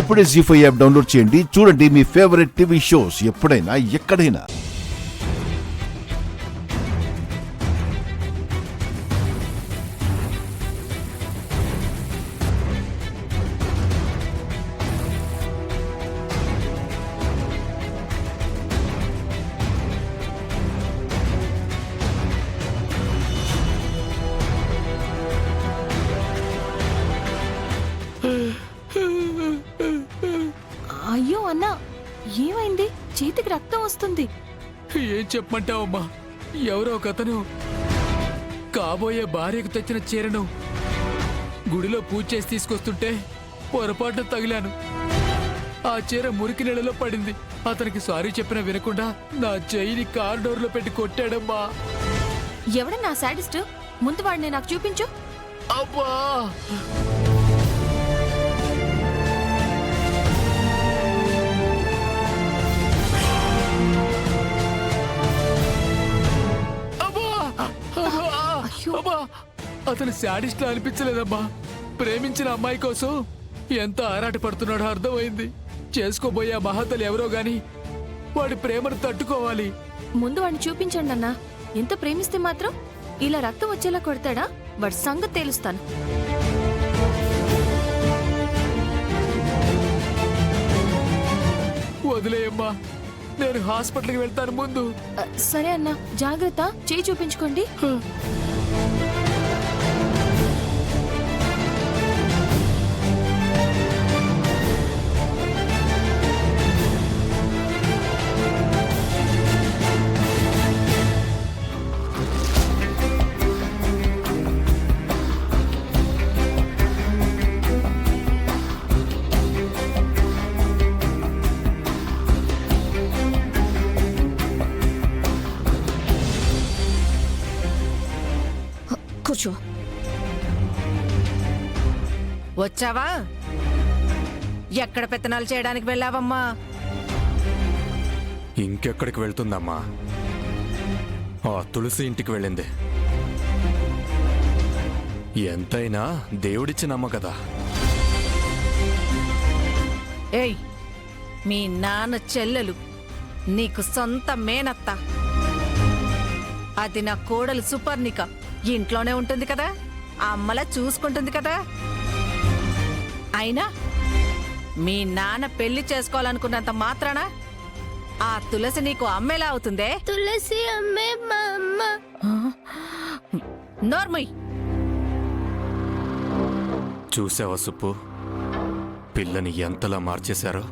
ఇప్పుడే జీ5 app download చేయండి. చూడండి మీ ఫేవరెట్ టీవీ షోస్ ఎప్పుడైనా ఎక్కడైనా. అయ్యో అన్నా, ఏమైంది? చేతికి రక్తం వస్తుంది. ఏం చెప్పమంటావమ్మా? ఎవరో ఒకతను కాబోయే భార్యకు తెచ్చిన చీరను గుడిలో పూజ చేసి తీసుకొస్తుంటే పొరపాటున తగిలాను. ఆ చీర మురికి నీళ్ళలో పడింది. అతనికి సారీ చెప్పినా వినకుండా నా చెయ్యిని కారిడోర్లో పెట్టి కొట్టాడమ్మా. ఎవడన్నా సాడిస్ట్? ముందు వాడిని నాకు చూపించు. అబ్బా! అతను శాడిస్ట్ లా అనిపించలేదమ్మా. ప్రేమించిన అమ్మాయి కోసం ఎంత ఆరాట పడుతున్నాడో అర్థమైంది. చేసుకోబోయే ఆ మహాతలు ఎవరో గాని వాడి ప్రేమను తట్టుకోవాలి. ముందు వాడిని చూపించండి అన్నా. ఎంత ప్రేమిస్తే మాత్రం ఇలా రక్తం వచ్చేలా కొడతాడా? వాడి సంగతి తేలుస్తాను. వదిలేయమ్మా, నేను హాస్పిటల్కి వెళ్తాను ముందు. సరే అన్నా, జాగ్రత్త. చేయి చూపించుకోండి. కూర్చో. వచ్చావా? ఎక్కడ పెత్తనాలు చేయడానికి వెళ్ళావమ్మా? ఇంకెక్కడికి వెళ్తుందమ్మా? ఆ తులసి ఇంటికి వెళ్ళింది. ఎంతైనా దేవుడిచ్చిన అమ్మ కదా. ఏయ్, మీ నాన్న చెల్లెలు, నీకు సొంత మేనత్త. అది నా కోడలు సుపర్ణిక. ఇంట్లోనే ఉంటుంది కదా, అమ్మలా చూసుకుంటుంది కదా. అయినా మీ నాన్న పెళ్లి చేసుకోవాలనుకున్నంత మాత్రాన ఆ తులసి నీకు అమ్మేలా అవుతుందే? తులసి అమ్మే మా అమ్మ. నోర్మయ్. చూసావా సుప్పు, పిల్లని ఎంతలా మార్చేశారో.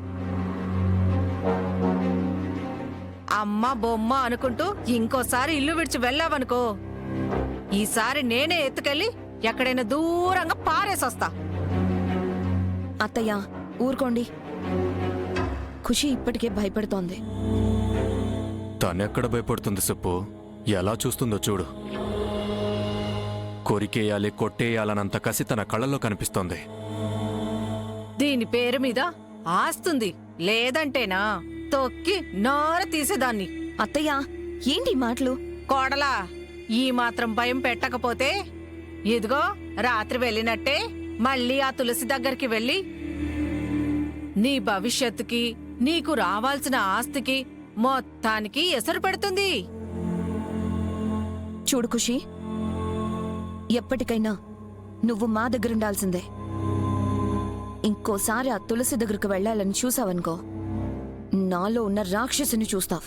అమ్మ బొమ్మ అనుకుంటూ ఇంకోసారి ఇల్లు విడిచి వెళ్ళావనుకో, ఈసారి నేనే ఎత్తుకెళ్ళి ఎక్కడైనా దూరంగా పారేసొస్తా. అత్తయ్య, ఊరుకోండి. ఖుషి ఇప్పటికే భయపడుతోంది. తనెక్కడ భయపడుతుంది సుప్పు? ఎలా చూస్తుందో చూడు. కొరికేయాలి, కొట్టేయాలనంత కసి తన కళ్ళల్లో కనిపిస్తోంది. దీని పేరు మీద ఆస్తుంది లేదంటేనా తొక్కి నోర తీసేదాన్ని. అత్తయ్య, ఏంటి మాటలు? కోడలా, ఈ మాత్రం భయం పెట్టకపోతే ఇదిగో రాత్రి వెళ్ళినట్టే మళ్ళీ ఆ తులసి దగ్గరికి వెళ్ళి నీ భవిష్యత్తుకి, నీకు రావాల్సిన ఆస్తికి మొత్తానికి ఎసరు పెడుతుంది. చూడు ఖుషి, ఎప్పటికైనా నువ్వు మా దగ్గరుండాల్సిందే. ఇంకోసారి ఆ తులసి దగ్గరకు వెళ్ళాలని చూసావనుకో, నాలో ఉన్న రాక్షసుని చూస్తావు.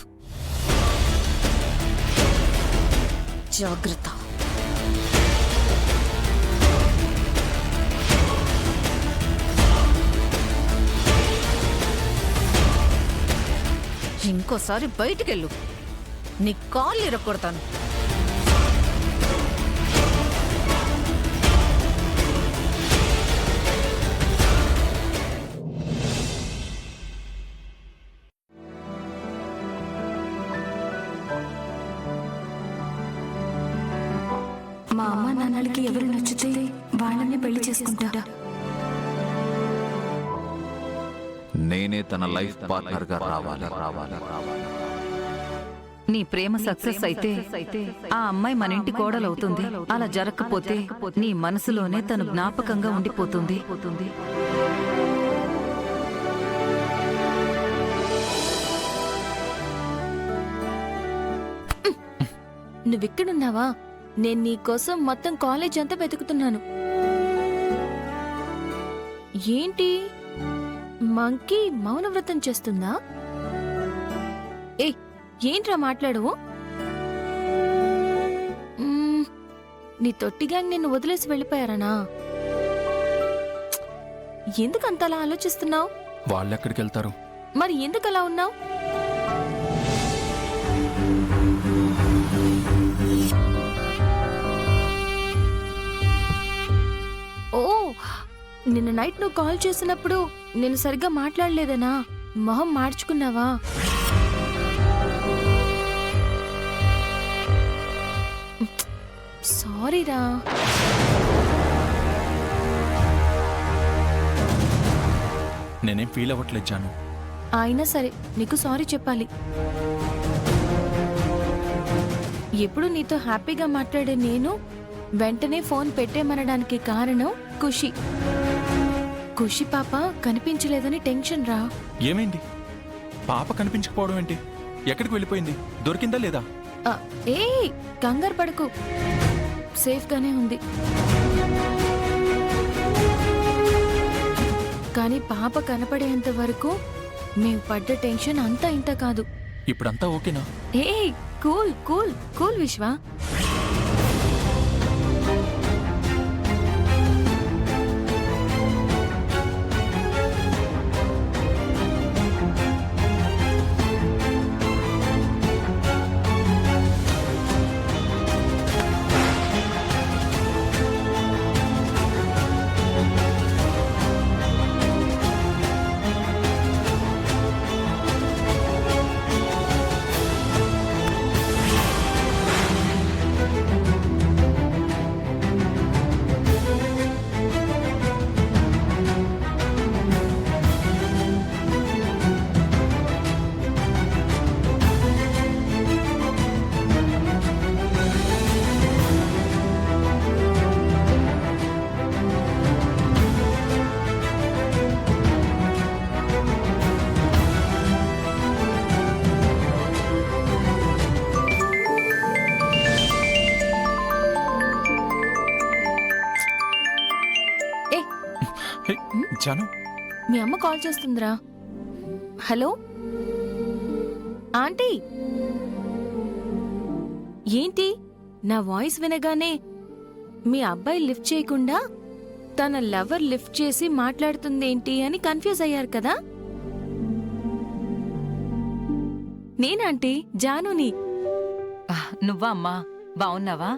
జాగ్రత్త. ఇంకోసారి బయటికెళ్ళు, నీ కాళ్ళు ఇరక్కొడతాను. మా అమ్మ నాన్నలకి ఎవరు నచ్చితే వాళ్ళని పెళ్లి చేసుకుంటా. నేనే తన లైఫ్ పార్ట్నర్ గా రావాలి. నీ ప్రేమ సక్సెస్ అయితే ఆ అమ్మాయి మన ఇంటి కోడలవుతుంది. అలా జరగకపోతే నీ మనసులోనే తను జ్ఞాపకంగా ఉండిపోతుంది. నువ్విక్కడున్నావా? నేను నీకోసం మొత్తం కాలేజ్ అంతా వెతుకుతున్నాను. ఏంటి మంకీ మౌనవ్రతం చేస్తుందా? ఏ ఏంట్రా మాట్లాడవు? నీ తొట్టి గ్యాంగ్ నిన్ను వదిలేసి వెళ్ళిపోయారనా? ఎందుకంతలా ఆలోచిస్తున్నావు? వాళ్ళెక్కడికి వెళ్తారు? మరి ఎందుకలా ఉన్నావు? ఓ, నిన్న నైట్ నువ్వు కాల్ చేసినప్పుడు నేను సరిగ్గా మాట్లాడలేదనా? మొహం మార్చుకున్నావా? సారీరా. నేనేం ఫీల్ అవ్వట్లేదు జాను. అయినా సరే నీకు సారీ చెప్పాలి. ఎప్పుడు నీతో హ్యాపీగా మాట్లాడే నేను వెంటనే ఫోన్ పెట్టేమనడానికి కారణం ఖుషి. ఖుషి పాప కనిపించలేదని టెన్షన్ రా. ఏమైంది? పాప కనిపించకపోవడం ఏంటి? ఎక్కడికి వెళ్ళిపోయింది? దొరికిందా లేదా? ఏ కంగారు పడకు, సేఫ్గానే ఉంది. కానీ పాప కనపడేంత వరకు మేము పడ్డ టెన్షన్ అంతా ఇంత కాదు. ఇప్పుడంతా ఓకేనా? ఏ కూల్ కూల్ కూల్ విశ్వ. జాను, మీ అమ్మ కాల్ చేస్తుందిరా. Hello aunty. ఏంటి నా వాయిస్ వినగానే మీ అబ్బాయి లిఫ్ట్ చేయకుండా తన లవర్ లిఫ్ట్ చేసి మాట్లాడుతుందేంటి అని కన్ఫ్యూజ్ అయ్యారు కదా? నేనంటీ జానుని. నువ్వా అమ్మా? బావున్నావా?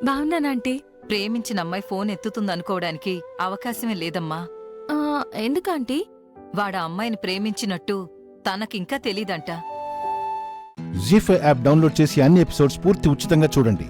బాగున్నానంటీ. ప్రేమించిన అమ్మాయి ఫోన్ ఎత్తుతుందనుకోవడానికి అవకాశమే లేదమ్మా. ఎందుకంటీ? వాడా అమ్మాయిని ప్రేమించినట్టు తనకింకా తెలీదంట. జీ5 యాప్ డౌన్లోడ్ చేసి అన్ని ఎపిసోడ్స్ పూర్తి ఉచితంగా చూడండి.